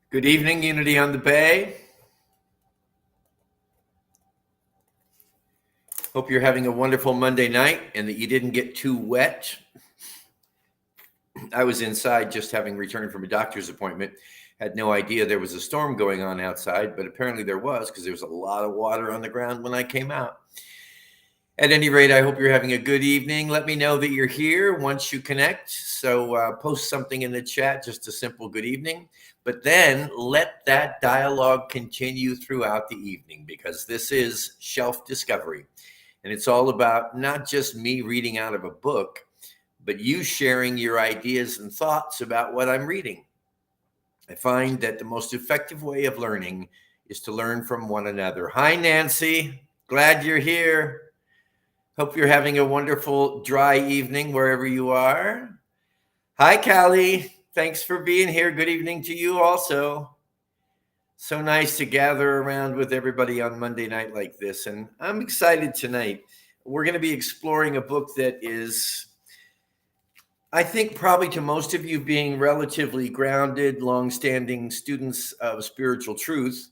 Good evening, Unity on the Bay. Hope you're having a wonderful Monday night and that you didn't get too wet. I was inside just having returned from a doctor's appointment. Had no idea there was a storm going on outside, but apparently there was because there was a lot of water on the ground when I came out. At any rate, I hope you're having a good evening. Let me know that you're here once you connect. So post something in the chat, just a simple good evening. But then let that dialogue continue throughout the evening because this is Shelf Discovery. And it's all about not just me reading out of a book, but you sharing your ideas and thoughts about what I'm reading. I find that the most effective way of learning is to learn from one another. Hi, Nancy. Glad you're here. Hope you're having a wonderful dry evening wherever you are. Hi, Callie. Thanks for being here. Good evening to you also. So nice to gather around with everybody on Monday night like this. And I'm excited tonight. We're going to be exploring a book that is, I think, probably to most of you being relatively grounded, long-standing students of spiritual truth,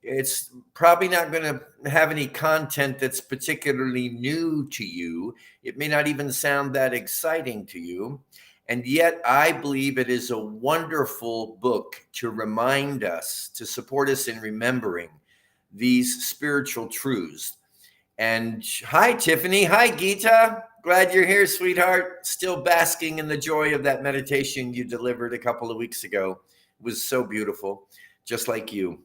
it's probably not going to have any content that's particularly new to you. It may not even sound that exciting to you. And yet I believe it is a wonderful book to remind us, to support us in remembering these spiritual truths. And hi, Tiffany. Hi, Geeta. Glad you're here, sweetheart. Still basking in the joy of that meditation you delivered a couple of weeks ago. It was so beautiful, just like you.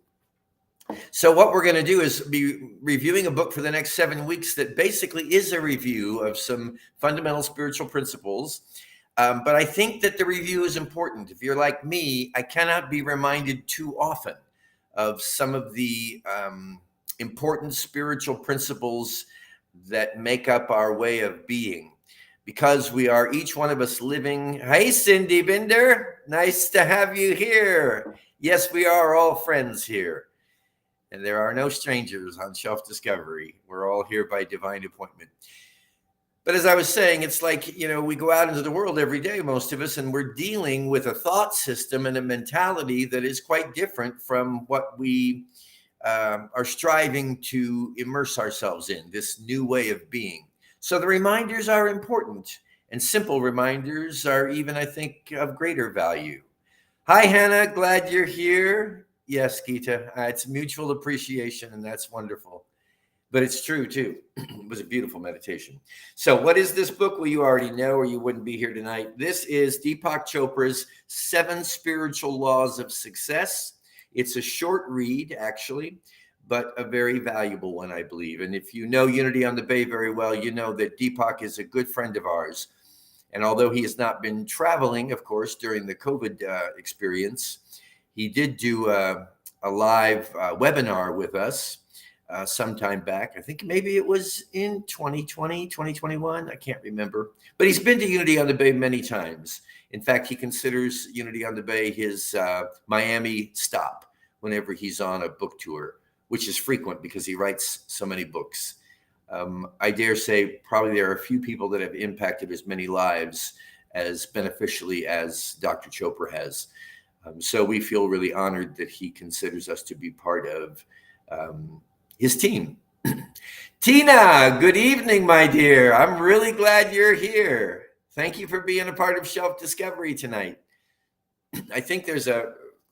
So what we're going to do is be reviewing a book for the next 7 weeks that basically is a review of some fundamental spiritual principles. But I think that the review is important. If you're like me, I cannot be reminded too often of some of the important spiritual principles that make up our way of being, because we are each one of us living. Hey, Cindy Binder, nice to have you here. Yes, we are all friends here. And there are no strangers on Shelf Discovery. We're all here by divine appointment. But as I was saying, it's like, we go out into the world every day, most of us, and we're dealing with a thought system and a mentality that is quite different from what we are striving to immerse ourselves in, this new way of being. So the reminders are important, and simple reminders are even, I think, of greater value. Hi, Hannah. Glad you're here. Yes, Geeta, it's mutual appreciation, and that's wonderful. But it's true, too. It was a beautiful meditation. So what is this book? Well, you already know, or you wouldn't be here tonight. This is Deepak Chopra's 7 Spiritual Laws of Success. It's a short read, actually, but a very valuable one, I believe. And if you know Unity on the Bay very well, you know that Deepak is a good friend of ours. And although he has not been traveling, of course, during the COVID experience, he did do a live webinar with us sometime back. I think maybe it was in 2020, 2021. I can't remember. But he's been to Unity on the Bay many times. In fact, he considers Unity on the Bay his Miami stop whenever he's on a book tour, which is frequent because he writes so many books. I dare say probably there are a few people that have impacted as many lives as beneficially as Dr. Chopra has. So we feel really honored that he considers us to be part of his team. Tina, good evening, my dear. I'm really glad you're here. Thank you for being a part of Shelf Discovery tonight. I think there's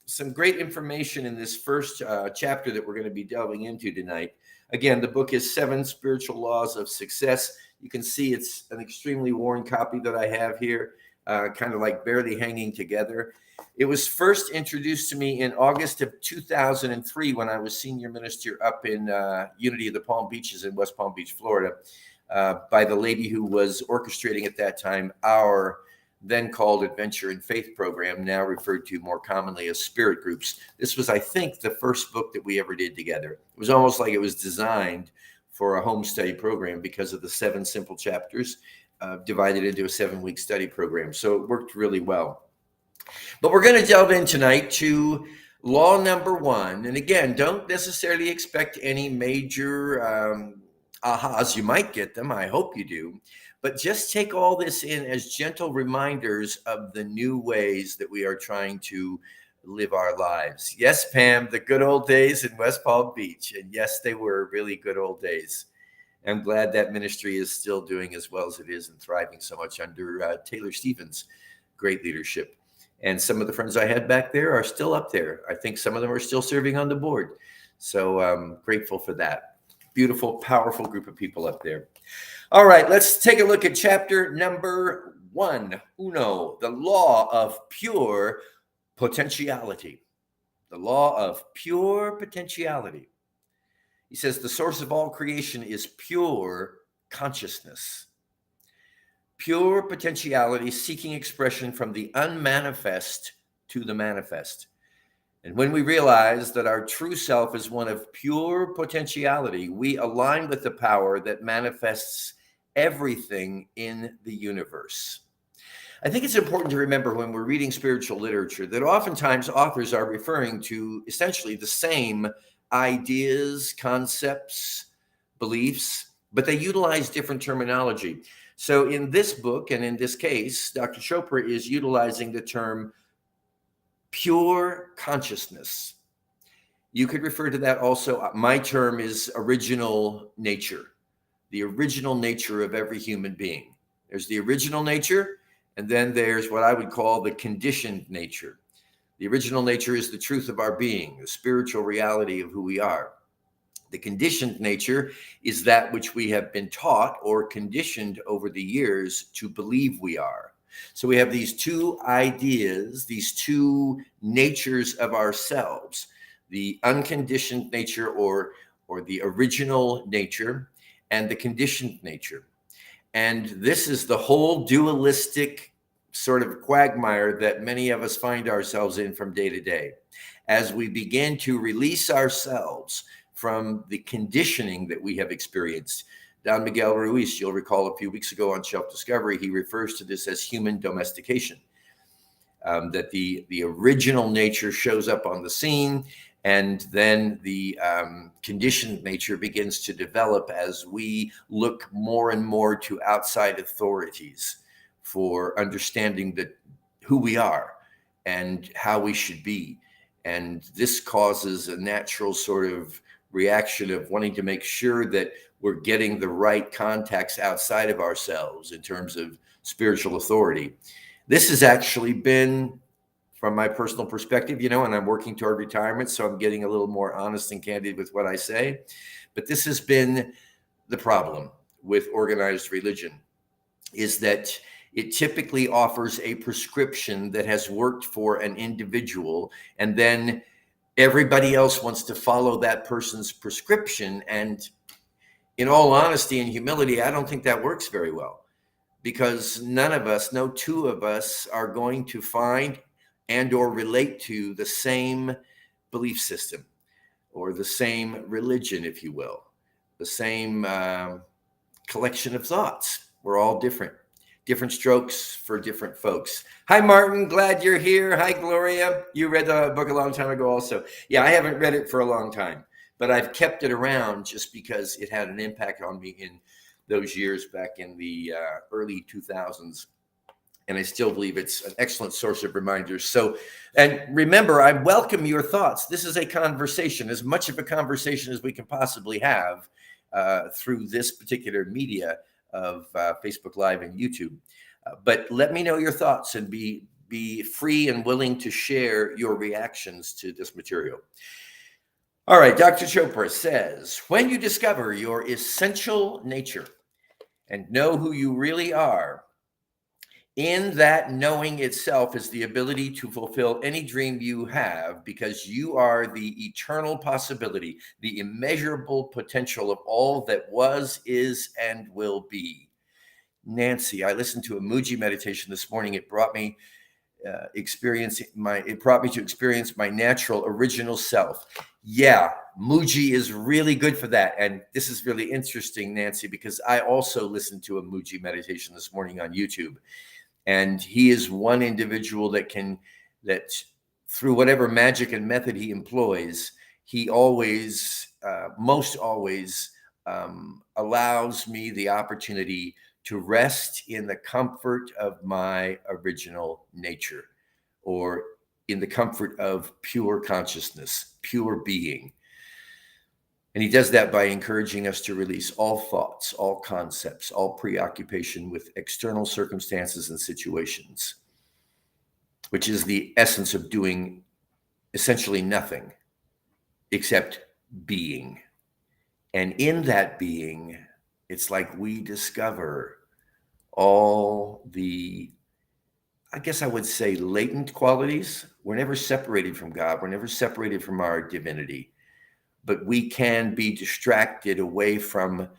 some great information in this first chapter that we're going to be delving into tonight. Again, the book is 7 Spiritual Laws of Success. You can see it's an extremely worn copy that I have here, kind of like barely hanging together. It was first introduced to me in August of 2003 when I was senior minister up in Unity of the Palm Beaches in West Palm Beach, Florida, by the lady who was orchestrating at that time our then called Adventure in Faith program, now referred to more commonly as Spirit Groups. This was, I think, the first book that we ever did together. It was almost like it was designed for a home study program because of the 7 simple chapters divided into a 7-week study program. So it worked really well. But we're going to delve in tonight to law number 1. And again, don't necessarily expect any major ahas. You might get them. I hope you do. But just take all this in as gentle reminders of the new ways that we are trying to live our lives. Yes, Pam, the good old days in West Palm Beach. And yes, they were really good old days. I'm glad that ministry is still doing as well as it is and thriving so much under Taylor Stevens' great leadership. And some of the friends I had back there are still up there. I think some of them are still serving on the board. So I'm grateful for that. Beautiful, powerful group of people up there. All right, let's take a look at chapter number 1, the Law of Pure Potentiality. The Law of Pure Potentiality. He says the source of all creation is pure consciousness. Pure potentiality seeking expression from the unmanifest to the manifest. And when we realize that our true self is one of pure potentiality, we align with the power that manifests everything in the universe. I think it's important to remember when we're reading spiritual literature that oftentimes authors are referring to essentially the same ideas, concepts, beliefs, but they utilize different terminology. So in this book, and in this case, Dr. Chopra is utilizing the term pure consciousness. You could refer to that also. My term is original nature, the original nature of every human being. There's the original nature, and then there's what I would call the conditioned nature. The original nature is the truth of our being, the spiritual reality of who we are. The conditioned nature is that which we have been taught or conditioned over the years to believe we are. So we have these two ideas, these two natures of ourselves, the unconditioned nature or the original nature and the conditioned nature. And this is the whole dualistic sort of quagmire that many of us find ourselves in from day to day. As we begin to release ourselves from the conditioning that we have experienced. Don Miguel Ruiz, you'll recall a few weeks ago on Self-Discovery, he refers to this as human domestication, that the original nature shows up on the scene, and then the conditioned nature begins to develop as we look more and more to outside authorities for understanding who we are and how we should be. And this causes a natural sort of reaction of wanting to make sure that we're getting the right contacts outside of ourselves in terms of spiritual authority. This has actually been, from my personal perspective, and I'm working toward retirement, so I'm getting a little more honest and candid with what I say. But this has been the problem with organized religion, is that it typically offers a prescription that has worked for an individual, and then everybody else wants to follow that person's prescription. And in all honesty and humility, I don't think that works very well, because no two of us are going to find and or relate to the same belief system or the same religion, if you will, the same collection of thoughts. We're all different strokes for different folks. Hi, Martin. Glad you're here. Hi, Gloria. You read the book a long time ago also. Yeah, I haven't read it for a long time, but I've kept it around just because it had an impact on me in those years back in the early 2000s. And I still believe it's an excellent source of reminders. So, and remember, I welcome your thoughts. This is a conversation, as much of a conversation as we can possibly have through this particular media of Facebook Live and YouTube. But let me know your thoughts and be free and willing to share your reactions to this material. All right, Dr. Chopra says, when you discover your essential nature and know who you really are, in that knowing itself is the ability to fulfill any dream you have, because you are the eternal possibility, the immeasurable potential of all that was, is, and will be. Nancy, I listened to a Muji meditation this morning. It brought me to experience my natural original self. Yeah, Muji is really good for that. And this is really interesting, Nancy, because I also listened to a Muji meditation this morning on YouTube. And he is one individual that through whatever magic and method he employs, he always, most always, allows me the opportunity to rest in the comfort of my original nature, or in the comfort of pure consciousness, pure being. And he does that by encouraging us to release all thoughts, all concepts, all preoccupation with external circumstances and situations, which is the essence of doing essentially nothing except being. And in that being, it's like we discover all the, I guess I would say, latent qualities. We're never separated from God. We're never separated from our divinity. But we can be distracted away from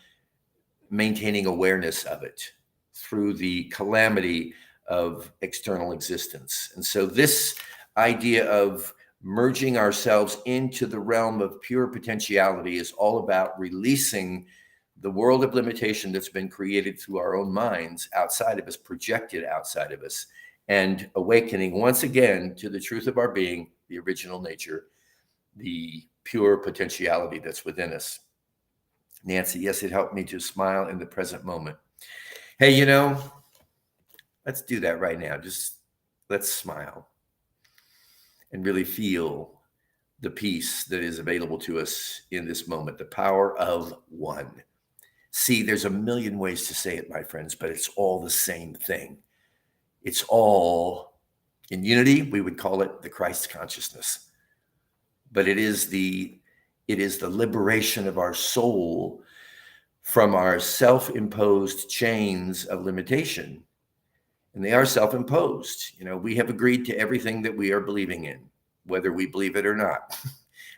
maintaining awareness of it through the calamity of external existence. And so this idea of merging ourselves into the realm of pure potentiality is all about releasing the world of limitation that's been created through our own minds outside of us, projected outside of us, and awakening once again to the truth of our being, the original nature, the pure potentiality that's within us. Nancy, yes, it helped me to smile in the present moment. Hey, let's do that right now. Just let's smile and really feel the peace that is available to us in this moment, the power of one. See, there's a million ways to say it, my friends, but it's all the same thing. It's all in unity. We would call it the Christ consciousness. But it is the liberation of our soul from our self-imposed chains of limitation. And they are self-imposed. We have agreed to everything that we are believing in, whether we believe it or not.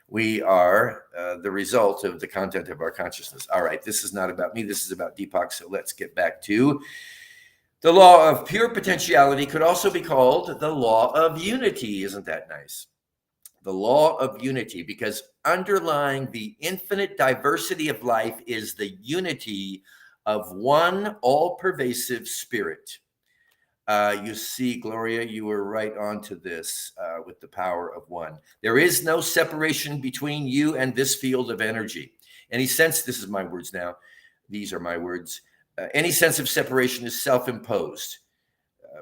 We are the result of the content of our consciousness. All right, this is not about me. This is about Deepak. So let's get back to the law of pure potentiality. Could also be called the law of unity. Isn't that nice? The law of unity, because underlying the infinite diversity of life is the unity of one all-pervasive spirit. You see, Gloria, you were right onto this with the power of one. There is no separation between you and this field of energy. Any sense, this is my words now, these are my words, any sense of separation is self-imposed.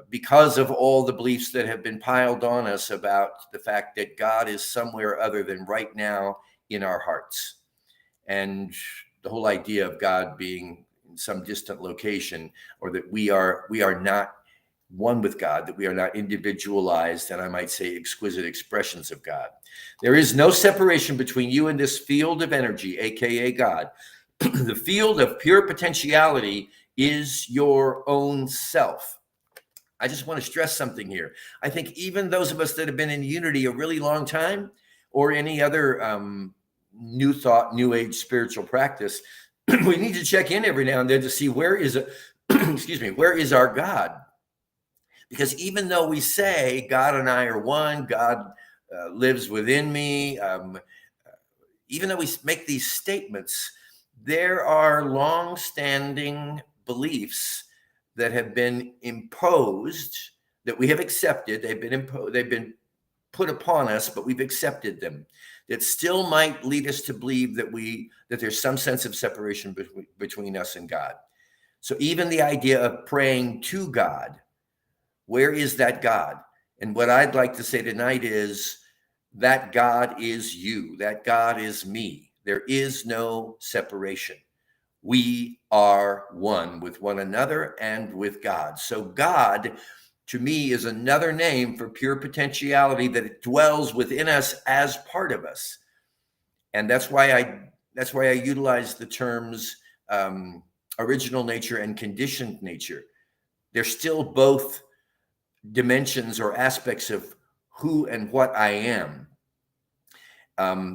Because of all the beliefs that have been piled on us about the fact that God is somewhere other than right now in our hearts. And the whole idea of God being in some distant location, or that we are not one with God, that we are not individualized, and I might say exquisite expressions of God. There is no separation between you and this field of energy, aka God. The field of pure potentiality is your own self. I just want to stress something here. I think even those of us that have been in unity a really long time, or any other new thought, new age spiritual practice, we need to check in every now and then to see where is where is our God? Because even though we say God and I are one, God lives within me, even though we make these statements, there are long-standing beliefs that have been imposed, that we have accepted. They've been put upon us, but we've accepted them, that still might lead us to believe that there's some sense of separation between us and God. So even the idea of praying to God, where is that God? And what I'd like to say tonight is that God is you, that God is me. There is no separation. We are one with one another and with God. So God, to me, is another name for pure potentiality, that it dwells within us as part of us. And that's why I utilize the terms original nature and conditioned nature. They're still both dimensions or aspects of who and what I am.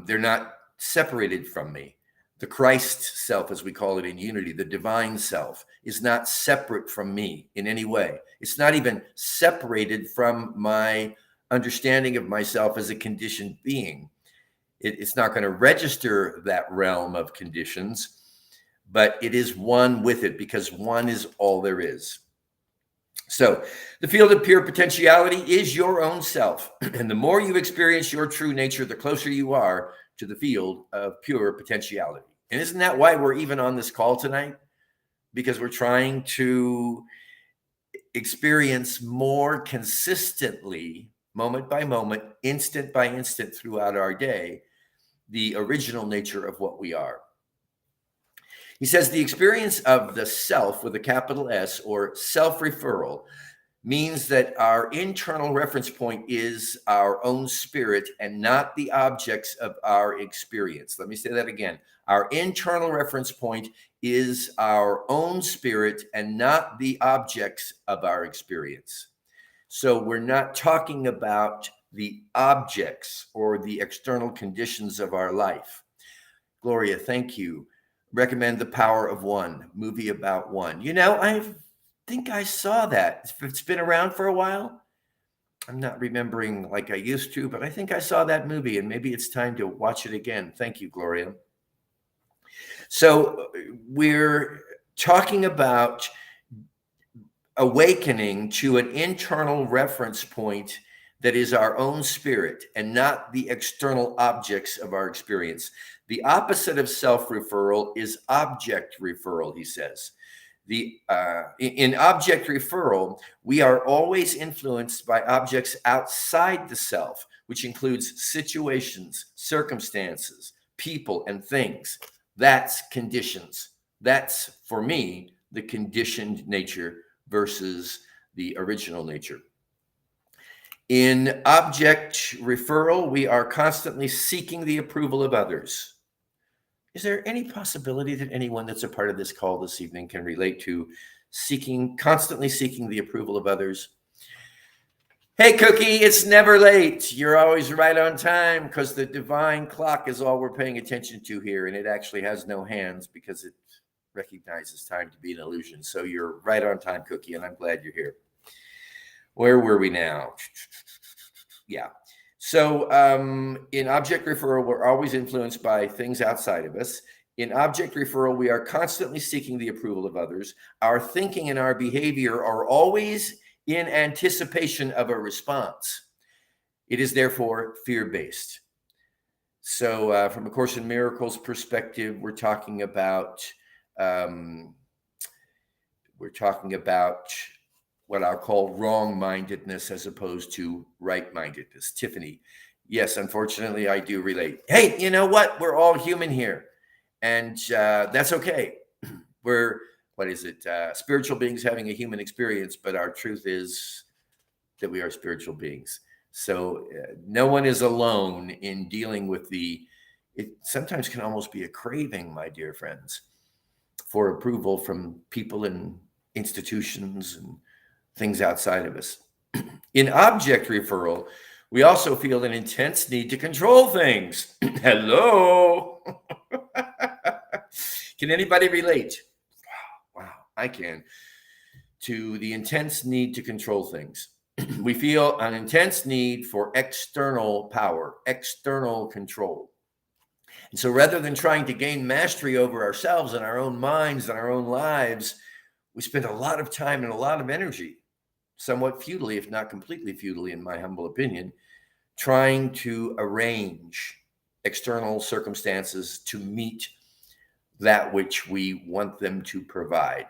They're not separated from me. The Christ self, as we call it in unity, the divine self, is not separate from me in any way. It's not even separated from my understanding of myself as a conditioned being. It's not going to register that realm of conditions, but it is one with it, because one is all there is. So the field of pure potentiality is your own self. And the more you experience your true nature, the closer you are to the field of pure potentiality. And isn't that why we're even on this call tonight? Because we're trying to experience more consistently moment by moment, instant by instant throughout our day, the original nature of what we are. He says the experience of the self with a capital S, or self-referral, means that our internal reference point is our own spirit and not the objects of our experience. Let me say that again. Our internal reference point is our own spirit and not the objects of our experience. So we're not talking about the objects or the external conditions of our life. Gloria, thank you. Recommend The Power of One, movie about one. You know, I think I saw that. It's been around for a while. I'm not remembering like I used to, but I think I saw that movie, and maybe it's time to watch it again. Thank you, Gloria. So we're talking about awakening to an internal reference point that is our own spirit and not the external objects of our experience. The opposite of self-referral is object referral, he says. In object referral, we are always influenced by objects outside the self, which includes situations, circumstances, people, and things. That's conditions. That's, for me, the conditioned nature versus the original nature. In object referral, we are constantly seeking the approval of others. Is there any possibility that anyone that's a part of this call this evening can relate to constantly seeking the approval of others? Hey, Cookie, it's never late. You're always right on time, because the divine clock is all we're paying attention to here, and it actually has no hands because it recognizes time to be an illusion. So you're right on time, Cookie, and I'm glad you're here. Where were we now? Yeah. So in object referral, we're always influenced by things outside of us. In object referral, we are constantly seeking the approval of others. Our thinking and our behavior are always in anticipation of a response. It is therefore fear-based. So from A Course in Miracles perspective, we're talking about what I'll call wrong-mindedness as opposed to right-mindedness. Tiffany, yes, unfortunately, I do relate. Hey, you know what? We're all human here, and that's okay. We're, spiritual beings having a human experience, but our truth is that we are spiritual beings. So no one is alone in dealing with it sometimes can almost be a craving, my dear friends, for approval from people and institutions and things outside of us. In object referral, we also feel an intense need to control things. Hello. Can anybody relate? Wow, I can. To the intense need to control things. We feel an intense need for external power, external control. And so rather than trying to gain mastery over ourselves and our own minds and our own lives, we spend a lot of time and a lot of energy, somewhat futilely, if not completely futilely, in my humble opinion, trying to arrange external circumstances to meet that which we want them to provide.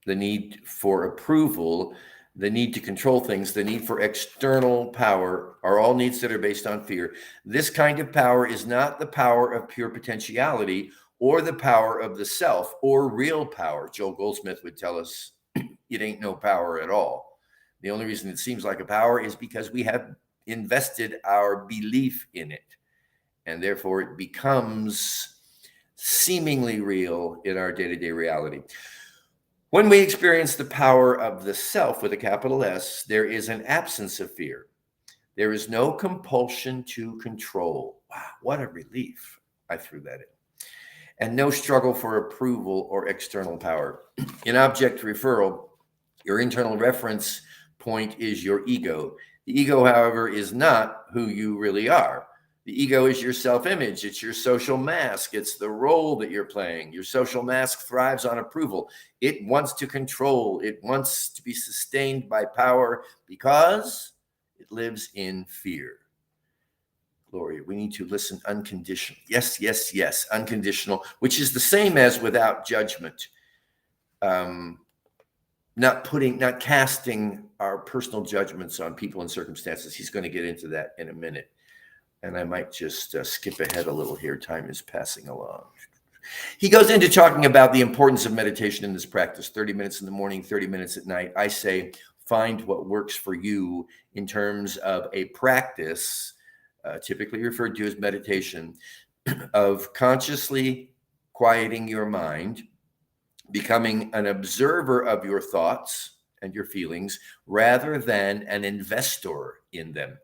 The need for approval, the need to control things, the need for external power are all needs that are based on fear. This kind of power is not the power of pure potentiality or the power of the self or real power. Joel Goldsmith would tell us it ain't no power at all. The only reason it seems like a power is because we have invested our belief in it, and therefore it becomes seemingly real in our day-to-day reality. When we experience the power of the self with a capital S, there is an absence of fear. There is no compulsion to control. Wow, what a relief. I threw that in. And no struggle for approval or external power. In object referral, your internal reference point is your ego. The ego, however, is not who you really are. The ego is your self-image. It's your social mask. It's the role that you're playing. Your social mask thrives on approval. It wants to control. It wants to be sustained by power because it lives in fear. Gloria, we need to listen unconditional. Yes, yes, yes, unconditional, which is the same as without judgment. not casting our personal judgments on people and circumstances. He's going to get into that in a minute. And I might just skip ahead a little here. Time is passing along. He goes into talking about the importance of meditation in this practice, 30 minutes in the morning, 30 minutes at night. I say, find what works for you in terms of a practice, typically referred to as meditation, of consciously quieting your mind, becoming an observer of your thoughts and your feelings rather than an investor in them.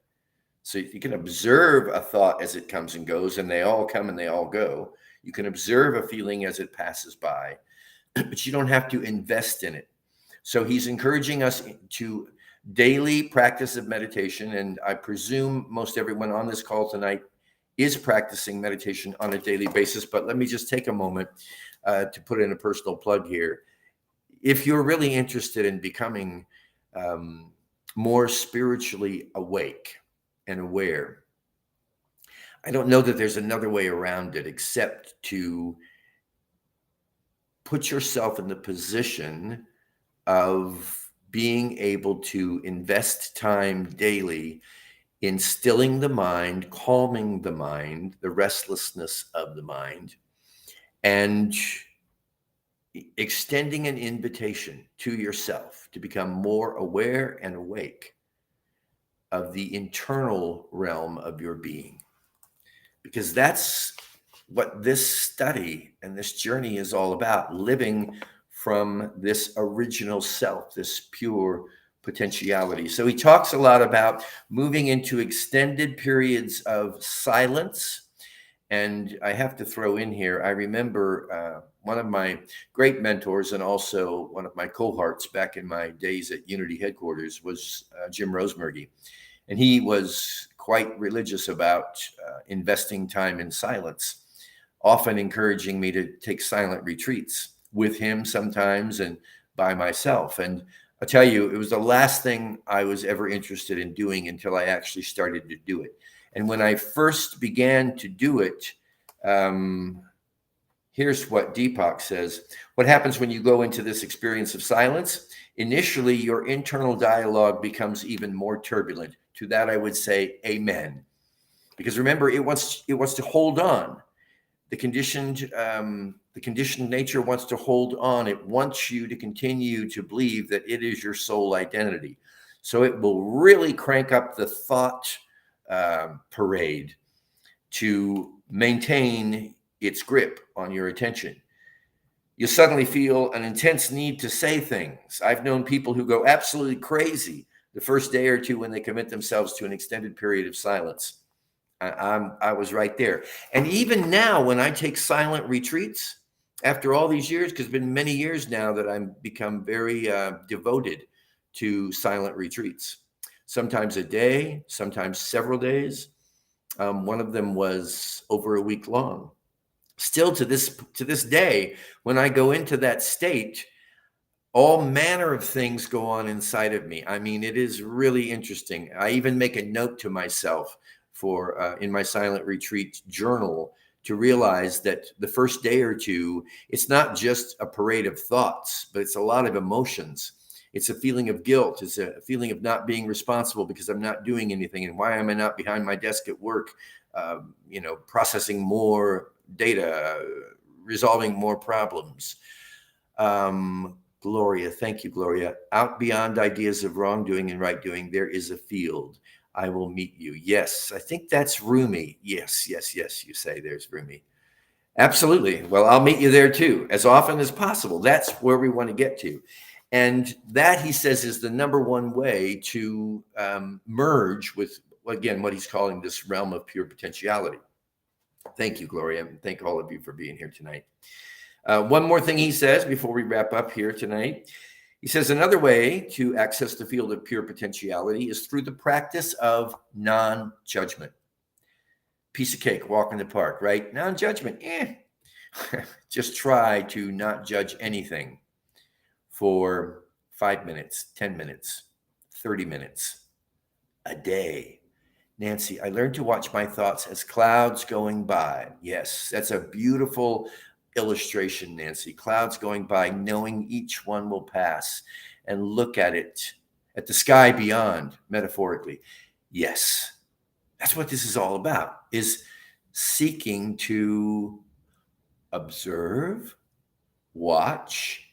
So you can observe a thought as it comes and goes, and they all come and they all go. You can observe a feeling as it passes by, but you don't have to invest in it. So he's encouraging us to daily practice of meditation. And I presume most everyone on this call tonight is practicing meditation on a daily basis. But let me just take a moment to put in a personal plug here. If you're really interested in becoming more spiritually awake and aware, I don't know that there's another way around it except to put yourself in the position of being able to invest time daily in stilling the mind, calming the mind, the restlessness of the mind, and extending an invitation to yourself to become more aware and awake of the internal realm of your being. Because that's what this study and this journey is all about, living from this original self, this pure potentiality. So he talks a lot about moving into extended periods of silence. And I have to throw in here, I remember one of my great mentors and also one of my cohorts back in my days at Unity headquarters was Jim Rosemergy. And he was quite religious about investing time in silence, often encouraging me to take silent retreats with him sometimes and by myself. And I'll tell you, it was the last thing I was ever interested in doing until I actually started to do it. And when I first began to do it, here's what Deepak says. What happens when you go into this experience of silence? Initially, your internal dialogue becomes even more turbulent. To that, I would say, amen. Because remember, it wants to hold on. The conditioned nature wants to hold on. It wants you to continue to believe that it is your sole identity. So it will really crank up the thought parade to maintain its grip on your attention. You suddenly feel an intense need to say things. I've known people who go absolutely crazy the first day or two when they commit themselves to an extended period of silence. I was right there. And even now, when I take silent retreats, after all these years, because it's been many years now that I've become very devoted to silent retreats, sometimes a day, sometimes several days. One of them was over a week long. Still to this day, when I go into that state, all manner of things go on inside of me. I mean, it is really interesting. I even make a note to myself for in my silent retreat journal to realize that the first day or two, it's not just a parade of thoughts, but it's a lot of emotions. It's a feeling of guilt. It's a feeling of not being responsible because I'm not doing anything. And why am I not behind my desk at work, processing more data, resolving more problems? Gloria, thank you, Gloria. Out beyond ideas of wrongdoing and right doing, there is a field. I will meet you. Yes, I think that's Rumi. Yes, you say there's Rumi. Absolutely. Well, I'll meet you there too, as often as possible. That's where we want to get to. And that, he says, is the number one way to merge with, again, what he's calling this realm of pure potentiality. Thank you, Gloria. And thank all of you for being here tonight. One more thing he says before we wrap up here tonight. He says another way to access the field of pure potentiality is through the practice of non-judgment. Piece of cake, walk in the park, right? Non-judgment, just try to not judge anything for 5 minutes, 10 minutes, 30 minutes, a day. Nancy, I learned to watch my thoughts as clouds going by. Yes, that's a beautiful illustration, Nancy. Clouds going by, knowing each one will pass. and look at it, at the sky beyond, metaphorically. Yes, that's what this is all about, is seeking to observe, watch,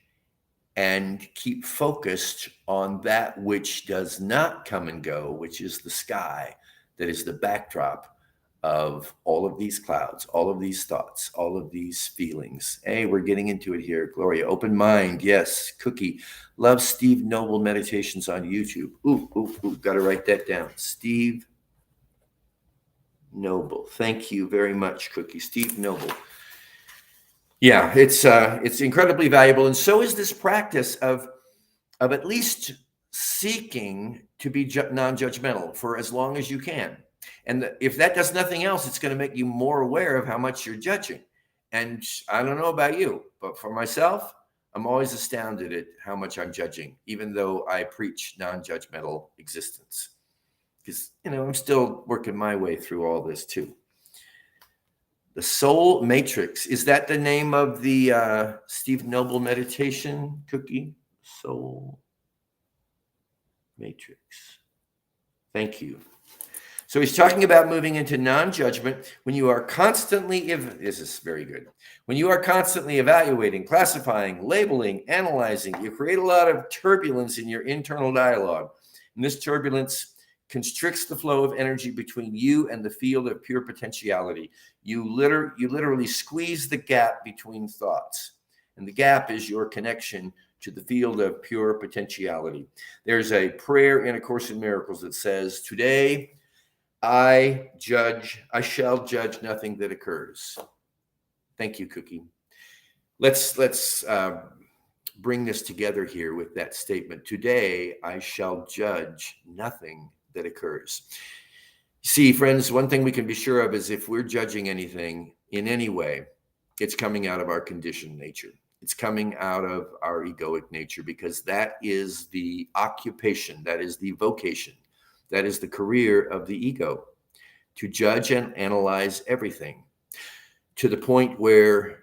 and keep focused on that which does not come and go, which is the sky, that is the backdrop of all of these clouds, all of these thoughts, all of these feelings. Hey, we're getting into it here. Gloria, open mind. Yes. Cookie, love Steve Noble meditations on YouTube. Ooh, got to write that down. Steve Noble. Thank you very much, Cookie. Steve Noble. Yeah, it's incredibly valuable, and so is this practice of at least seeking to be non-judgmental for as long as you can. And if that does nothing else, it's going to make you more aware of how much you're judging. And I don't know about you, but for myself, I'm always astounded at how much I'm judging, even though I preach non-judgmental existence. Because, I'm still working my way through all this too. The Soul Matrix. Is that the name of the Steve Noble meditation, Cookie? Soul Matrix. Thank you. So he's talking about moving into non-judgment when you are constantly, this is very good. When you are constantly evaluating, classifying, labeling, analyzing, you create a lot of turbulence in your internal dialogue. And this turbulence constricts the flow of energy between you and the field of pure potentiality. You literally squeeze the gap between thoughts. And the gap is your connection to the field of pure potentiality. There's a prayer in A Course in Miracles that says, today I shall judge nothing that occurs. Thank you, Cookie. Let's bring this together here with that statement. Today I shall judge nothing that occurs. See, friends, one thing we can be sure of is if we're judging anything in any way, it's coming out of our conditioned nature. It's coming out of our egoic nature, because that is the occupation, that is the vocation, that is the career of the ego, to judge and analyze everything, to the point where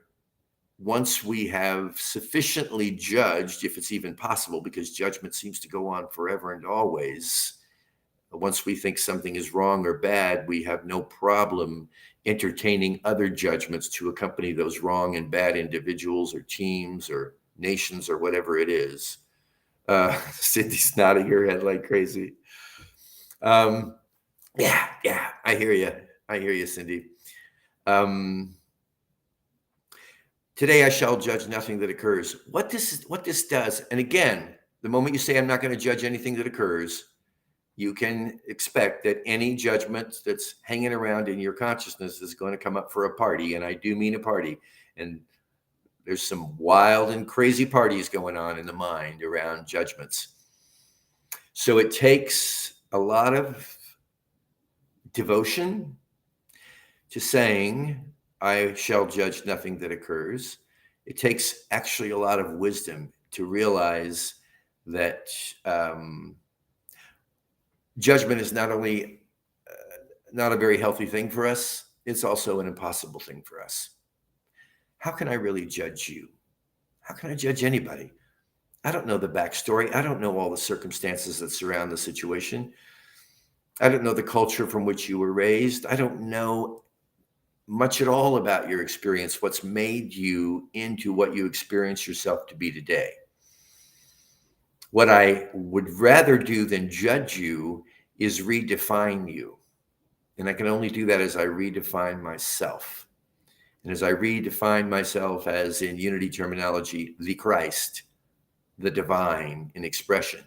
once we have sufficiently judged, if it's even possible, because judgment seems to go on forever and always, once we think something is wrong or bad, we have no problem entertaining other judgments to accompany those wrong and bad individuals or teams or nations or whatever it is. Cindy's nodding her head like crazy. Yeah, I hear you, Cindy. Today I shall judge nothing that occurs. What this does, and again, the moment you say I'm not going to judge anything that occurs, you can expect that any judgment that's hanging around in your consciousness is going to come up for a party. And I do mean a party. And there's some wild and crazy parties going on in the mind around judgments. So it takes a lot of devotion to saying, I shall judge nothing that occurs. It takes actually a lot of wisdom to realize that judgment is not only not a very healthy thing for us, it's also an impossible thing for us. How can I really judge you? How can I judge anybody? I don't know the backstory. I don't know all the circumstances that surround the situation. I don't know the culture from which you were raised. I don't know much at all about your experience, what's made you into what you experience yourself to be today. What I would rather do than judge you is redefine you. And I can only do that as I redefine myself. And as I redefine myself as, in unity terminology, the Christ, the divine in expression,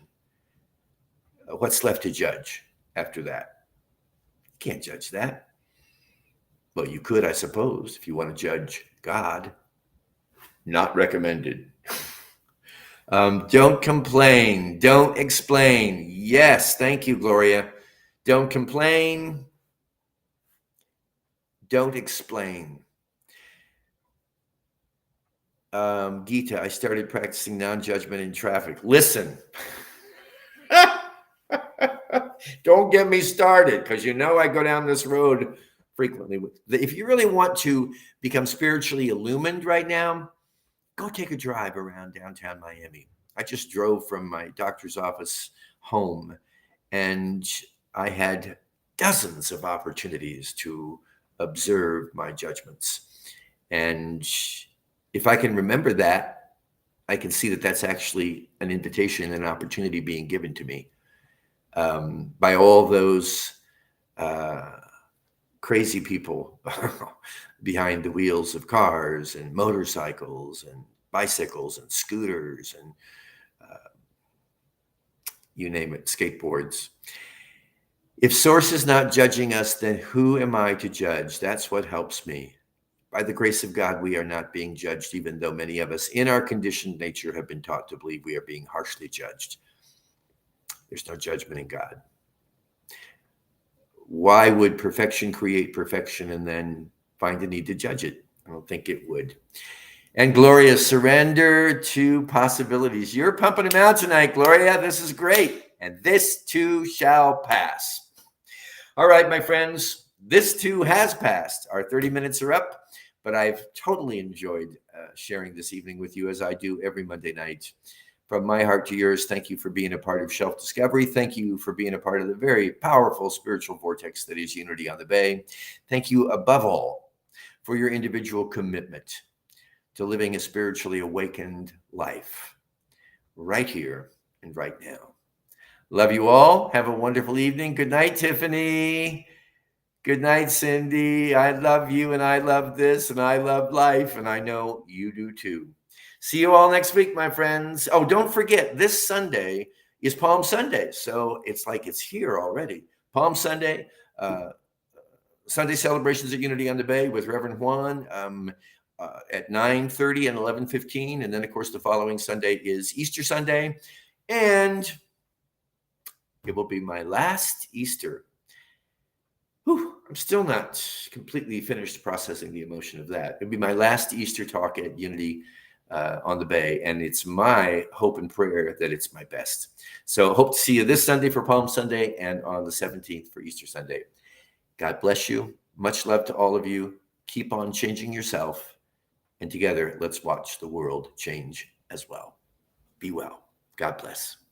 what's left to judge after that? You can't judge that. Well, you could, I suppose, if you want to judge God. Not recommended. Don't complain. Don't explain. Yes, thank you, Gloria. Don't complain. Don't explain. Gita, I started practicing non-judgment in traffic. Listen. Don't get me started, because I go down this road frequently. If you really want to become spiritually illumined right now, go take a drive around downtown Miami. I just drove from my doctor's office home, and I had dozens of opportunities to observe my judgments. And if I can remember that, I can see that that's actually an invitation and an opportunity being given to me by all those crazy people behind the wheels of cars and motorcycles and bicycles and scooters and you name it, skateboards. If Source is not judging us, then who am I to judge? That's what helps me. By the grace of God, we are not being judged, even though many of us in our conditioned nature have been taught to believe we are being harshly judged. There's no judgment in God. Why would perfection create perfection and then find the need to judge it? I don't think it would. And Gloria, surrender to possibilities. You're pumping them out tonight, Gloria. This is great. And this too shall pass. All right, my friends, this too has passed. Our 30 minutes are up, but I've totally enjoyed sharing this evening with you as I do every Monday night. From my heart to yours, thank you for being a part of Self-Discovery. Thank you for being a part of the very powerful spiritual vortex that is Unity on the Bay. Thank you above all for your individual commitment to living a spiritually awakened life right here and right now. Love you all. Have a wonderful evening. Good night, Tiffany. Good night, Cindy. I love you and I love this and I love life and I know you do too. See you all next week, my friends. Oh, don't forget, this Sunday is Palm Sunday. So it's like it's here already. Palm Sunday, Sunday celebrations at Unity on the Bay with Reverend Juan at 9:30 and 11:15. And then, of course, the following Sunday is Easter Sunday. And it will be my last Easter. Whew, I'm still not completely finished processing the emotion of that. It'll be my last Easter talk at Unity on the Bay, and it's my hope and prayer that it's my best. So hope to see you this Sunday for Palm Sunday and on the 17th for Easter Sunday. God bless you. Much love to all of you. Keep on changing yourself, and together, let's watch the world change as well. Be well. God bless.